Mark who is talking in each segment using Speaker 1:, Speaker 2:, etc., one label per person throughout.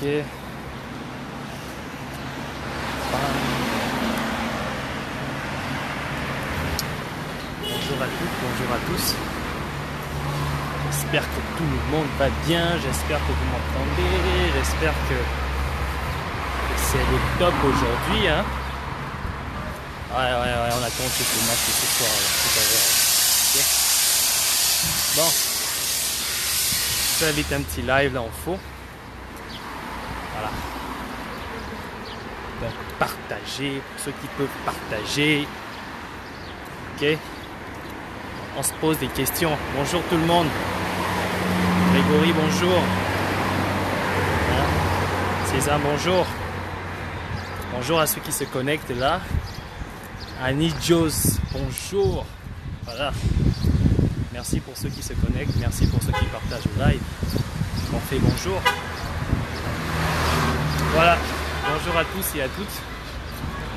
Speaker 1: Ok. Bonjour à toutes, bonjour à tous. J'espère que tout le monde va bien, j'espère que vous m'entendez, j'espère que c'est le top aujourd'hui. Hein. Ouais, on attend ce match ce soir, tout à l'heure. Okay. Bon, je fais vite un petit live là en faux. Voilà. Donc partagez, pour ceux qui peuvent partager. Ok. On se pose des questions. Bonjour tout le monde. Grégory, bonjour. Hein? César, bonjour. Bonjour à ceux qui se connectent là. Annie Jos, bonjour. Voilà. Merci pour ceux qui se connectent. Merci pour ceux qui partagent le live. On fait bonjour. Voilà. Bonjour à tous et à toutes.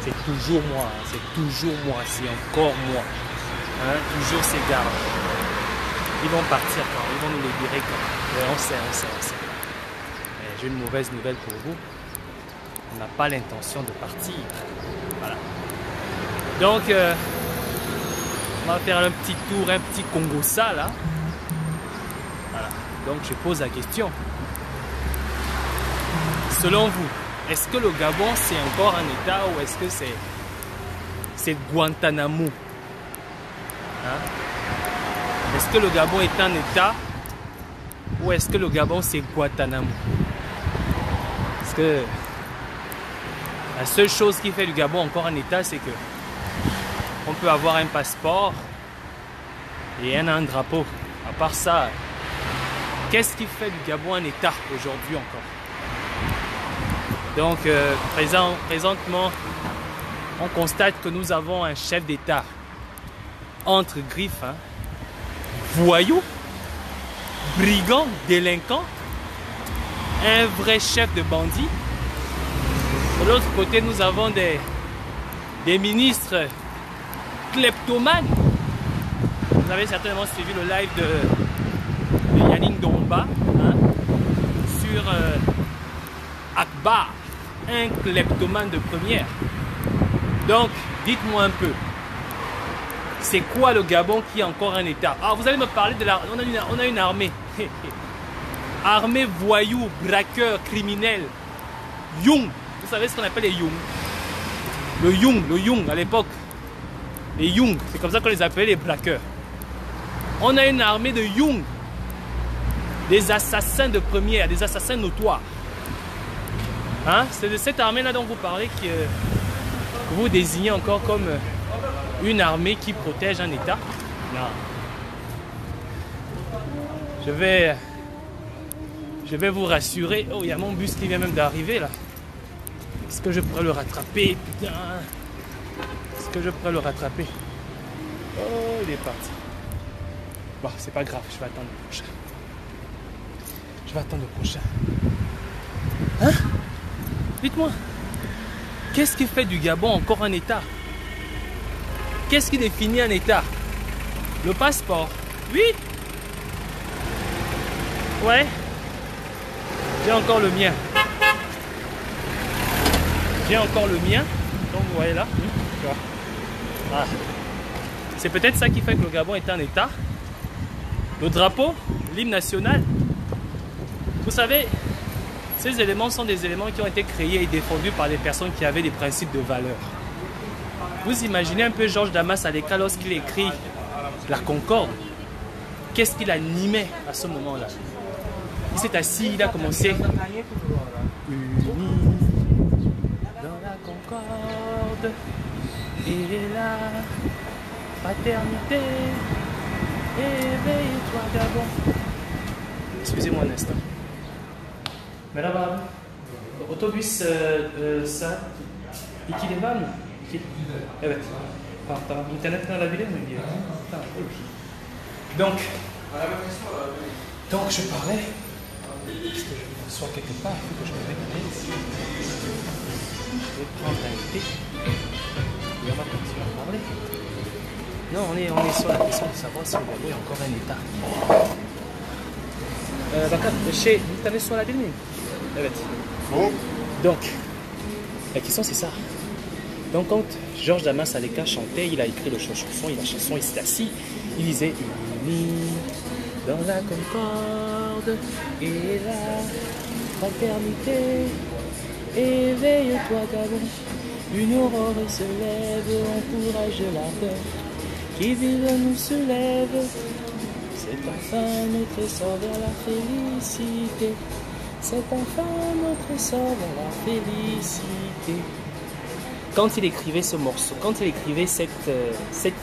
Speaker 1: C'est toujours moi. Hein. C'est toujours moi. C'est encore moi. Hein, toujours ces gardes. Ils vont partir quand? Ils vont nous les virer quand? Ouais, on sait. J'ai une mauvaise nouvelle pour vous. On n'a pas l'intention de partir. Voilà. Donc, on va faire un petit tour, un petit Congo-ça là. Voilà. Donc, je pose la question. Selon vous, est-ce que le Gabon c'est encore un État ou est-ce que c'est Guantanamo? Hein? Est-ce que le Gabon est un État ou est-ce que le Gabon c'est Guantanamo? Parce que la seule chose qui fait du Gabon encore un État, c'est que on peut avoir un passeport et un drapeau. À part ça, qu'est-ce qui fait du Gabon un État aujourd'hui encore? Donc présentement, on constate que nous avons un chef d'État entre griffes, hein, voyou, brigand, délinquant, un vrai chef de bandits. De l'autre côté, nous avons des ministres kleptomanes. Vous avez certainement suivi le live de Yannick Domba hein, sur Akbar, un kleptomane de première. Donc, dites-moi un peu. C'est quoi le Gabon qui est encore un État? Ah, vous allez me parler de la... On a une armée. Armée voyou, braqueur, criminel. Young. Vous savez ce qu'on appelle les Young? Le Young à l'époque. Les Young, c'est comme ça qu'on les appelait les braqueurs. On a une armée de Young. Des assassins de première, des assassins notoires. Hein? C'est de cette armée-là dont vous parlez que vous désignez encore comme... une armée qui protège un État? Non. Je vais vous rassurer. Oh, il y a mon bus qui vient même d'arriver là. Est-ce que je pourrais le rattraper? Putain. Est-ce que je pourrais le rattraper? Oh, il est parti. Bon, c'est pas grave. Je vais attendre le prochain. Je vais attendre le prochain. Hein? Dites-moi. Qu'est-ce qui fait du Gabon encore un État? Qu'est-ce qui définit un État? Le passeport. Oui. Ouais. J'ai encore le mien. J'ai encore le mien. Donc vous voyez là. Ah. C'est peut-être ça qui fait que le Gabon est un État. Le drapeau, l'hymne national. Vous savez, ces éléments sont des éléments qui ont été créés et défendus par des personnes qui avaient des principes de valeur. Vous imaginez un peu Georges Damas à l'écran lorsqu'il écrit La Concorde. Qu'est-ce qu'il animait à ce moment-là? Il s'est assis, il a commencé. Unis dans la concorde et la fraternité. Éveille-toi Gabon. Excusez-moi un instant. Mais là-bas, autobus ça, ikidevan. Evet. Tamam. İnternetten alabilir miyim diye. Tamam. Donc je parlais. Est-ce que je m'assois quelque part? Il faut que je me mette à l'aise. Je vais prendre un thé. Et on va continuer à parler. Non, on est sur la question de savoir si le Gabon est encore un État. Bakın internet sonra değil miyim? Evet. Donc, la question c'est ça. Donc quand Georges Damas Aleka chantait, il a écrit la chanson, il s'est assis, il disait unis dans la concorde et la fraternité, éveille-toi Gabon, une aurore se lève, encourage l'ardeur, qui vive nous soulève, c'est enfin notre essor vers la félicité, c'est enfin notre essor vers la félicité. Quand il écrivait ce morceau, quand il écrivait cette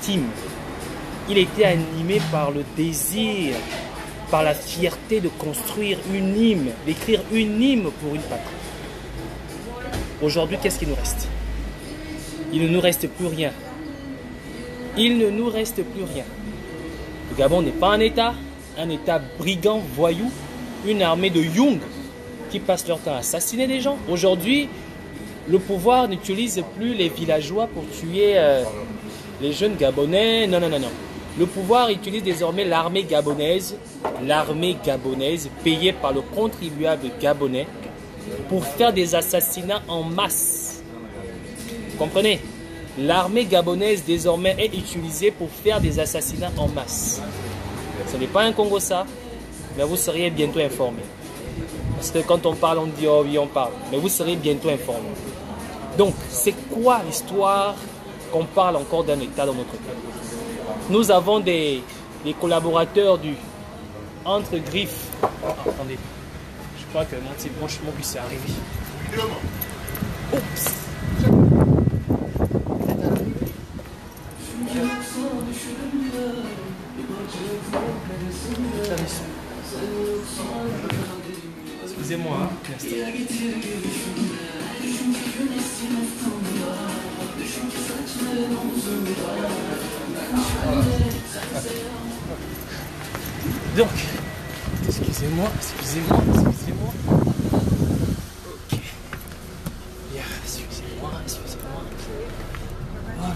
Speaker 1: hymne, il était animé par le désir, par la fierté de construire une hymne, d'écrire une hymne pour une patrie. Aujourd'hui, qu'est-ce qu'il nous reste? Il ne nous reste plus rien. Il ne nous reste plus rien. Le Gabon n'est pas un État brigand, voyou, une armée de Young qui passent leur temps à assassiner des gens. Aujourd'hui, le pouvoir n'utilise plus les villageois pour tuer les jeunes Gabonais. Non. Le pouvoir utilise désormais l'armée gabonaise payée par le contribuable gabonais pour faire des assassinats en masse. Vous comprenez? L'armée gabonaise désormais est utilisée pour faire des assassinats en masse. Ce n'est pas un Congo ça, mais vous seriez bientôt informés. Parce que quand on parle, on dit oh oui on parle, mais vous serez bientôt informés. Donc, c'est quoi l'histoire qu'on parle encore d'un État dans notre pays? Nous avons des collaborateurs du Entre Griffes. Attendez, je crois que mon petit branchement puisse arriver. Oups! Excusez-moi, hein, donc, excusez-moi. Ok. Bien, excusez-moi. Voilà.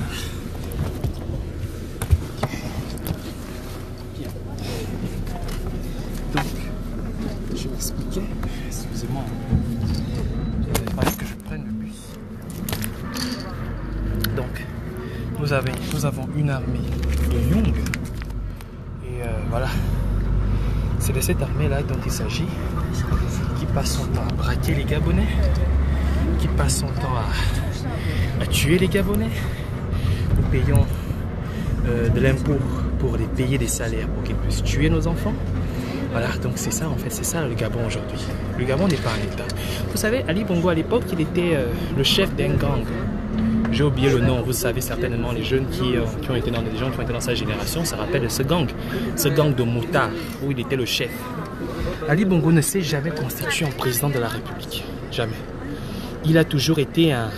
Speaker 1: Okay. Bien. Donc, je m'expliquais. Excusez-moi. Il fallait que je prenne le bus. Donc, nous avons une armée de Young. Et voilà. C'est de cette armée-là dont il s'agit, qui passe son temps à braquer les Gabonais, qui passe son temps à tuer les Gabonais. Nous payons de l'impôt pour les payer des salaires pour qu'ils puissent tuer nos enfants. Voilà, donc c'est ça en fait, c'est ça le Gabon aujourd'hui. Le Gabon n'est pas un État. Vous savez, Ali Bongo à l'époque, il était le chef d'un gang. J'ai oublié le nom, vous savez certainement, les jeunes qui ont été dans sa génération se rappellent de ce gang de motards où il était le chef. Ali Bongo ne s'est jamais constitué en président de la République, jamais. Il a toujours été un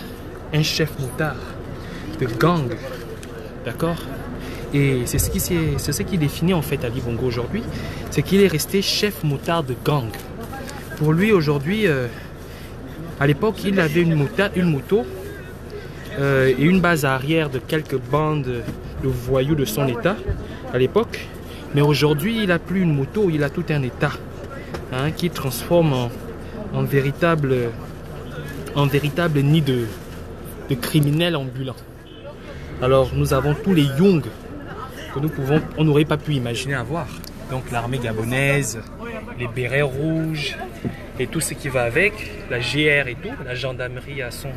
Speaker 1: chef motard de gang, d'accord? Et c'est ce qui définit en fait Ali Bongo aujourd'hui, c'est qu'il est resté chef motard de gang. Pour lui aujourd'hui, à l'époque, il avait une moto. Et une base arrière de quelques bandes de voyous de son état à l'époque. Mais aujourd'hui, il n'a plus une moto, il a tout un état qui transforme en véritable nid de criminels ambulants. Alors nous avons tous les Young que on n'aurait pas pu imaginer avoir. Donc l'armée gabonaise, les bérets rouges et tout ce qui va avec, la GR et tout, la gendarmerie à son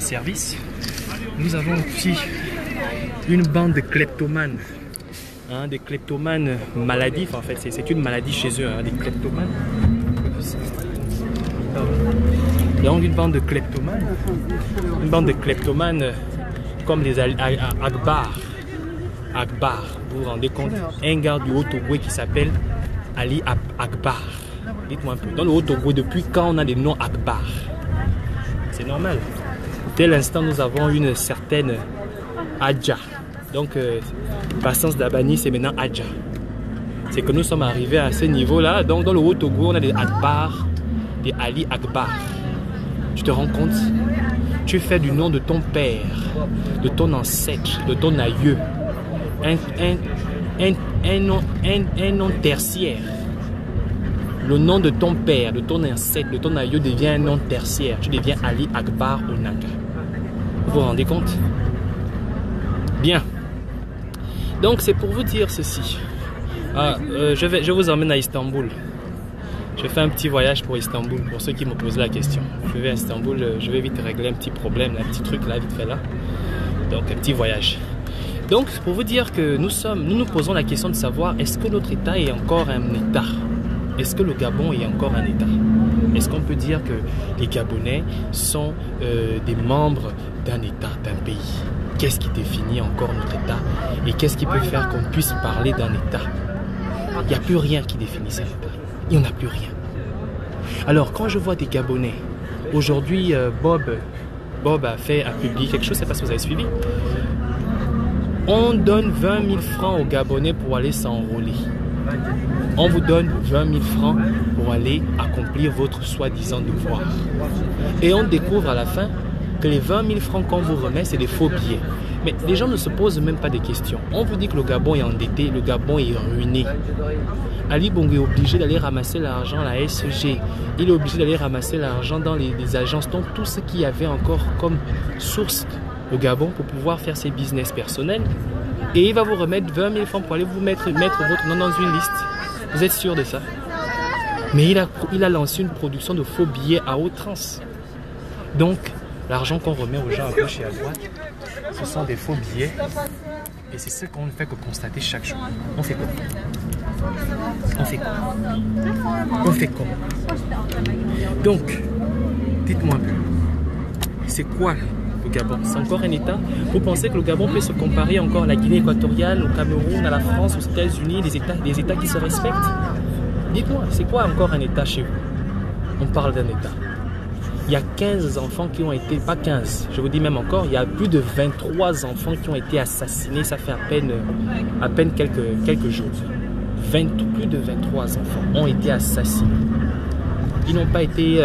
Speaker 1: service. Nous avons aussi une bande de kleptomanes, des kleptomanes maladifs en fait, c'est une maladie chez eux, des kleptomanes. Donc une bande de kleptomanes comme les Akbar. Vous vous rendez compte? Un gars du Haut-Togo qui s'appelle Ali Akbar. Dites-moi un peu, dans le Haut-Togo, depuis quand on a des noms Akbar? C'est normal. Dès l'instant, nous avons une certaine Adja. Donc, Patience Dabani, c'est maintenant Adja. C'est que nous sommes arrivés à ce niveau-là. Donc, dans le Haut-Togo, on a des Akbar, des Ali Akbar. Tu te rends compte? Tu fais du nom de ton père, de ton ancêtre, de ton aïeux, un nom tertiaire. le nom de ton père, de ton ancêtre, de ton aïeux devient un nom tertiaire. Tu deviens Ali Akbar Onaga. Vous vous rendez compte? Bien. Donc c'est pour vous dire ceci. Je vous emmène à Istanbul. Je fais un petit voyage pour Istanbul, pour ceux qui me posent la question. Je vais à Istanbul, je vais vite régler un petit problème, un petit truc là, vite fait là. Donc un petit voyage. Donc pour vous dire que nous posons la question de savoir, est-ce que notre État est encore un État? Est-ce que le Gabon est encore un État? Est-ce qu'on peut dire que les Gabonais sont des membres d'un État, d'un pays? Qu'est-ce qui définit encore notre État? Et qu'est-ce qui peut faire qu'on puisse parler d'un État? Il n'y a plus rien qui définit cet État. Il n'y en a plus rien. Alors quand je vois des Gabonais, aujourd'hui Bob a publié quelque chose, je ne sais pas si vous avez suivi. On donne 20 000 francs aux Gabonais pour aller s'enrôler. On vous donne 20 000 francs pour aller accomplir votre soi-disant devoir. Et on découvre à la fin que les 20 000 francs qu'on vous remet, c'est des faux billets. Mais les gens ne se posent même pas des questions. On vous dit que le Gabon est endetté, le Gabon est ruiné. Ali Bongo est obligé d'aller ramasser l'argent à la SG. Il est obligé d'aller ramasser l'argent dans les agences. Donc tout ce qu'il y avait encore comme source au Gabon pour pouvoir faire ses business personnels. Et il va vous remettre 20 000 francs pour aller vous mettre votre nom dans une liste. Vous êtes sûr de ça? Mais il a lancé une production de faux billets à outrance. Donc, l'argent qu'on remet aux gens à gauche et à droite, ce sont des faux billets. Et c'est ce qu'on ne fait que constater chaque jour. On fait quoi? On fait quoi? On fait comment? Donc, dites-moi un peu. C'est quoi le Gabon? C'est encore un État? Vous pensez que le Gabon peut se comparer encore à la Guinée équatoriale, au Cameroun, à la France, aux États-Unis, des États qui se respectent? Dites-moi, c'est quoi encore un État chez vous? On parle d'un État. Il y a 15 enfants qui ont été, pas 15, je vous dis même encore, il y a plus de 23 enfants qui ont été assassinés, ça fait à peine quelques jours. Plus de 23 enfants ont été assassinés. Ils n'ont pas été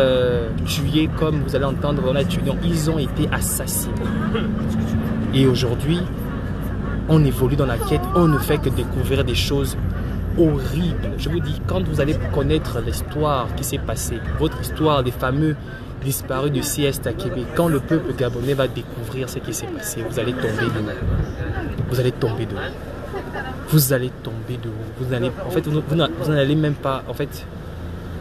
Speaker 1: tués comme vous allez entendre, on a tué, non, ils ont été assassinés. Et aujourd'hui, on évolue dans la quête, on ne fait que découvrir des choses horribles. Je vous dis, quand vous allez connaître l'histoire qui s'est passée, votre histoire des fameux disparus du CS Takebe, quand le peuple gabonais va découvrir ce qui s'est passé, vous allez tomber de haut. Vous allez tomber de haut. Vous allez tomber de haut. Vous allez, en fait, vous n'en allez même pas, en fait,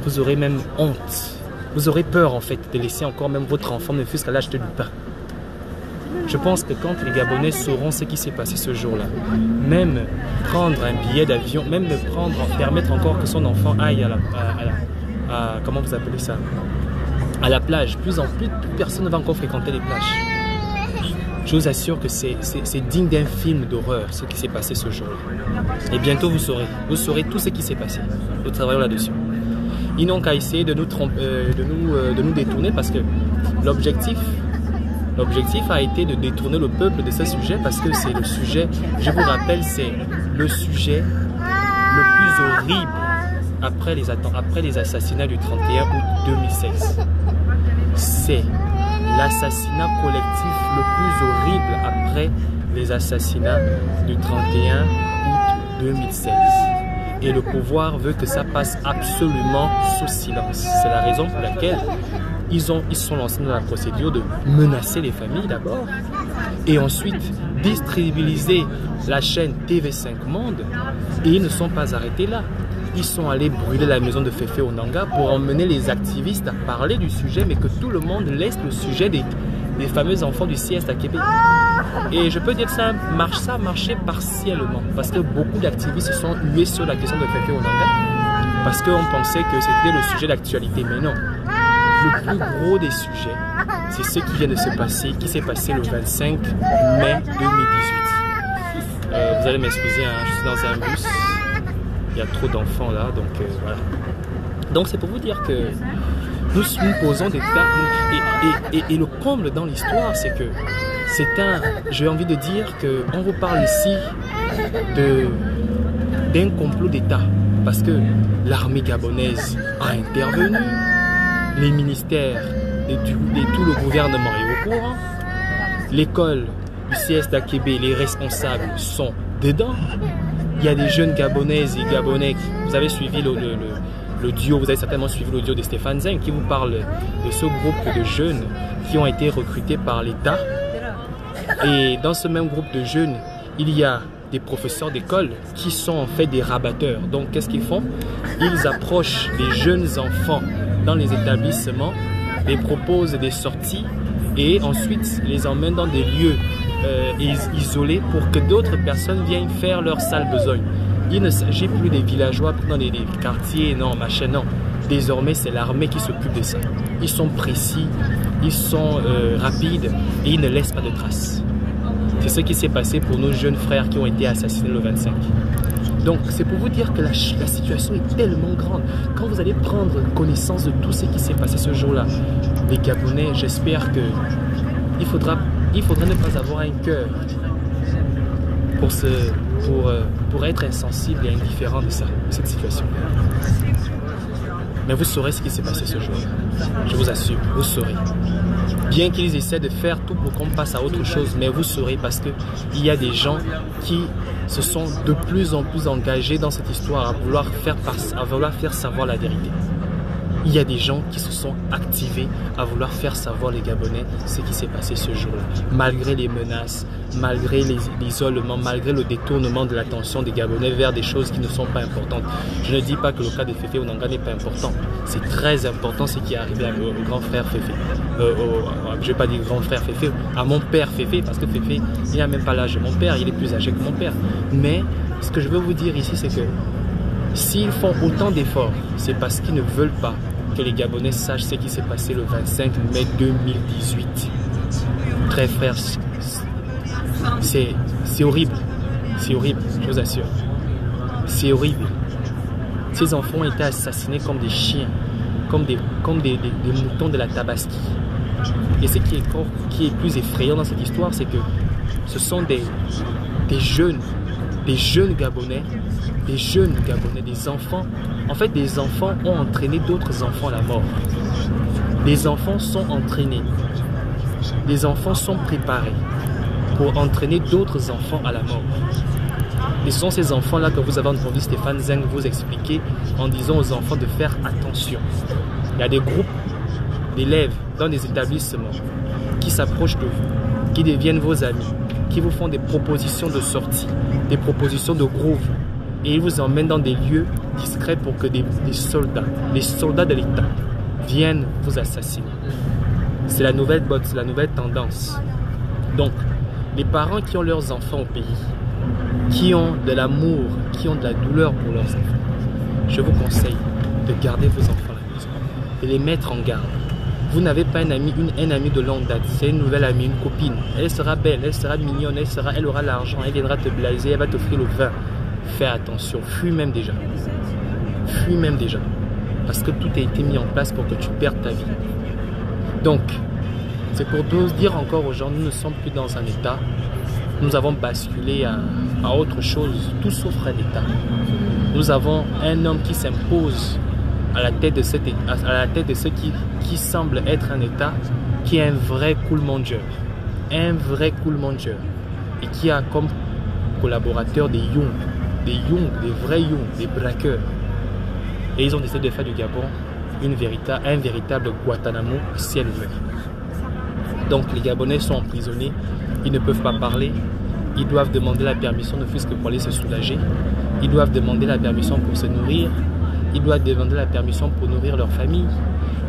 Speaker 1: vous aurez même honte. Vous aurez peur, en fait, de laisser encore même votre enfant, ne fût-ce qu'à l'acheter du pain. Je pense que quand les Gabonais sauront ce qui s'est passé ce jour-là, même prendre un billet d'avion, même permettre encore que son enfant aille comment vous appelez ça, à la plage, plus en plus, personne ne va encore fréquenter les plages. Je vous assure que c'est digne d'un film d'horreur ce qui s'est passé ce jour-là. Et bientôt vous saurez tout ce qui s'est passé. Nous travaillons là-dessus. Ils n'ont qu'à essayer de nous détourner parce que l'objectif a été de détourner le peuple de ce sujet parce que c'est le sujet, je vous rappelle, c'est le sujet le plus horrible après les assassinats du 31 août 2016. C'est l'assassinat collectif le plus horrible après les assassinats du 31 août 2016. Et le pouvoir veut que ça passe absolument sous silence. C'est la raison pour laquelle ils sont lancés dans la procédure de menacer les familles d'abord et ensuite déstabiliser la chaîne TV5 Monde. Et ils ne sont pas arrêtés là. Ils sont allés brûler la maison de Féfé Onanga pour emmener les activistes à parler du sujet, mais que tout le monde laisse le sujet des fameux enfants du CS à Québec. Et je peux dire que ça a marché partiellement, parce que beaucoup d'activistes se sont hués sur la question de Féfé Onanga, parce qu'on pensait que c'était le sujet d'actualité, mais non. Le plus gros des sujets, c'est ce qui vient de se passer, qui s'est passé le 25 mai 2018. Vous allez m'excuser, hein, je suis dans un bus. Il y a trop d'enfants là, donc voilà. Donc c'est pour vous dire que nous posons des cas et le comble dans l'histoire, c'est que j'ai envie de dire qu'on vous parle ici d'un complot d'État parce que l'armée gabonaise a intervenu, les ministères et tout le gouvernement est au courant, l'école du CS d'Akébé, les responsables sont dedans. Il y a des jeunes Gabonaises et Gabonais, vous avez suivi l'audio, vous avez certainement suivi l'audio de Stéphane Zeng qui vous parle de ce groupe de jeunes qui ont été recrutés par l'État. Et dans ce même groupe de jeunes, il y a des professeurs d'école qui sont en fait des rabatteurs. Donc qu'est-ce qu'ils font? Ils approchent les jeunes enfants dans les établissements, les proposent des sorties et ensuite les emmènent dans des lieux isolés pour que d'autres personnes viennent faire leur sale besogne. Il ne s'agit plus des villageois dans des quartiers, non, machin, non. Désormais, c'est l'armée qui s'occupe de ça. Ils sont précis, ils sont rapides et ils ne laissent pas de traces. C'est ce qui s'est passé pour nos jeunes frères qui ont été assassinés le 25. Donc, c'est pour vous dire que la situation est tellement grande. Quand vous allez prendre connaissance de tout ce qui s'est passé ce jour-là, les Gabonais, j'espère que il faudra ne pas avoir un cœur pour être insensible et indifférent de cette situation. Mais vous saurez ce qui s'est passé ce jour-là. Je vous assure, vous saurez. Bien qu'ils essaient de faire tout pour qu'on passe à autre chose, mais vous saurez parce qu'il y a des gens qui se sont de plus en plus engagés dans cette histoire à vouloir faire savoir la vérité. Il y a des gens qui se sont activés à vouloir faire savoir les Gabonais ce qui s'est passé ce jour-là. Malgré les menaces, malgré l'isolement, malgré le détournement de l'attention des Gabonais vers des choses qui ne sont pas importantes. Je ne dis pas que le cas de Féfé Onanga n'est pas important. C'est très important ce qui est arrivé au grand frère Féfé. Je ne vais pas dire grand frère Féfé, à mon père Féfé, parce que Féfé, il n'a même pas l'âge de mon père, il est plus âgé que mon père. Mais ce que je veux vous dire ici, c'est que s'ils font autant d'efforts, c'est parce qu'ils ne veulent pas que les Gabonais sachent ce qui s'est passé le 25 mai 2018. Très frère, c'est horrible. C'est horrible, je vous assure. C'est horrible. Ces enfants ont été assassinés comme des chiens, comme des moutons de la Tabaski. Et ce qui est plus effrayant dans cette histoire, c'est que ce sont des jeunes Gabonais, des enfants. En fait, des enfants ont entraîné d'autres enfants à la mort. Des enfants sont entraînés. Des enfants sont préparés pour entraîner d'autres enfants à la mort. Et ce sont ces enfants-là que vous avez entendu Stéphane Zeng vous expliquer en disant aux enfants de faire attention. Il y a des groupes d'élèves dans des établissements qui s'approchent de vous, qui deviennent vos amis, qui vous font des propositions de sortie, des propositions de groove. Et ils vous emmènent dans des lieux discrets pour que des soldats, les soldats de l'État, viennent vous assassiner. C'est la nouvelle botte, c'est la nouvelle tendance. Donc, les parents qui ont leurs enfants au pays, qui ont de l'amour, qui ont de la douleur pour leurs enfants, je vous conseille de garder vos enfants à la maison, de les mettre en garde. Vous n'avez pas un ami de longue date, c'est une nouvelle amie, une copine. Elle sera belle, elle sera mignonne, elle aura l'argent, elle viendra te blaser, elle va t'offrir le vin. Fais attention, fuis même déjà. Fuis même déjà. Parce que tout a été mis en place pour que tu perdes ta vie. Donc, c'est pour dire encore aux gens, nous ne sommes plus dans un état. Nous avons basculé à autre chose, tout sauf un état. Nous avons un homme qui s'impose à la tête de ce qui semble être un état, qui est un vrai cool manager. Un vrai cool manager. Et qui a comme collaborateurs des vrais Young, des braqueurs. Et ils ont décidé de faire du Gabon un véritable Guantanamo ciel ouvert. Donc les Gabonais sont emprisonnés, ils ne peuvent pas parler, ils doivent demander la permission ne fût-ce que pour aller se soulager, ils doivent demander la permission pour se nourrir, ils doivent demander la permission pour nourrir leur famille,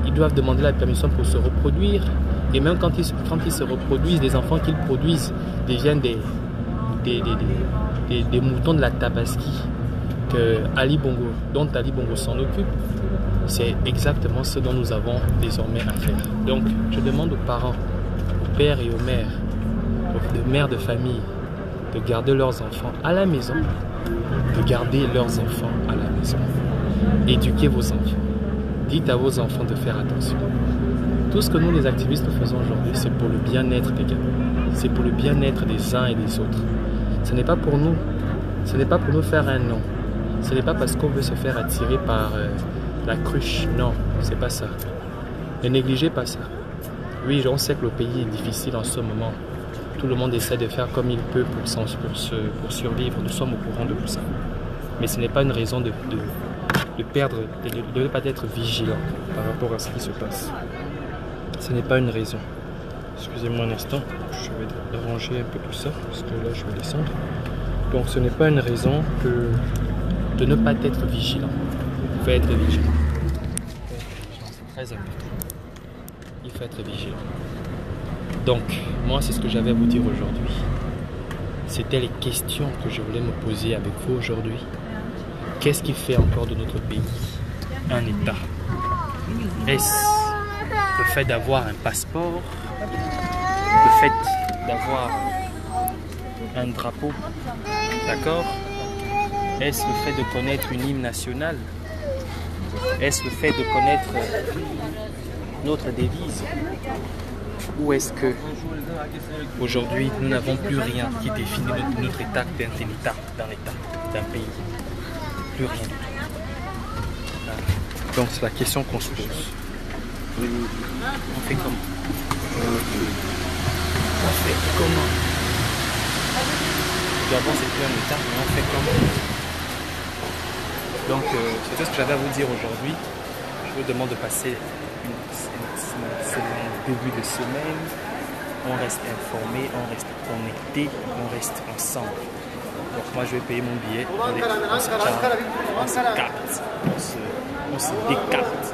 Speaker 1: ils doivent demander la permission pour se reproduire. Et même quand ils se reproduisent, les enfants qu'ils produisent deviennent des moutons de la Tabaski dont Ali Bongo s'en occupe. C'est exactement ce dont nous avons désormais à faire. Donc, je demande aux parents, aux pères et aux mères, aux mères de famille, de garder leurs enfants à la maison. De garder leurs enfants à la maison. Éduquez vos enfants. Dites à vos enfants de faire attention. Tout ce que nous, les activistes, faisons aujourd'hui, c'est pour le bien-être des gamins. C'est pour le bien-être des uns et des autres. Ce n'est pas pour nous. Ce n'est pas pour nous faire un nom. Ce n'est pas parce qu'on veut se faire attirer par la cruche. Non, c'est pas ça. Ne négligez pas ça. Oui, on sait que le pays est difficile en ce moment. Tout le monde essaie de faire comme il peut pour survivre. Nous sommes au courant de tout ça. Mais ce n'est pas une raison de
Speaker 2: de ne pas être vigilant par rapport à ce qui se passe. Ce n'est pas une raison. Excusez-moi un instant, je vais ranger un peu tout ça, parce que là je vais descendre. Donc ce n'est pas une raison de ne pas être vigilant. Il faut être vigilant. C'est très important. Il faut être vigilant. Donc, moi c'est ce que j'avais à vous dire aujourd'hui. C'était les questions que je voulais me poser avec vous aujourd'hui. Qu'est-ce qui fait encore de notre pays un État? Est-ce le fait d'avoir un passeport? Le fait d'avoir un drapeau? D'accord? Est-ce le fait de connaître une hymne nationale? Est-ce le fait de connaître notre devise? Ou est-ce que aujourd'hui nous n'avons plus rien qui définit notre État d'un pays? Plus rien. Donc c'est la question qu'on se pose. On fait comment? On fait comment? D'abord c'est plus un État, mais on fait comment? Donc c'est tout ce que j'avais à vous dire aujourd'hui. Je vous demande de passer un début de semaine. On reste informé, on reste connecté, on reste ensemble. Donc moi je vais payer mon billet, on se capte, on se décapte.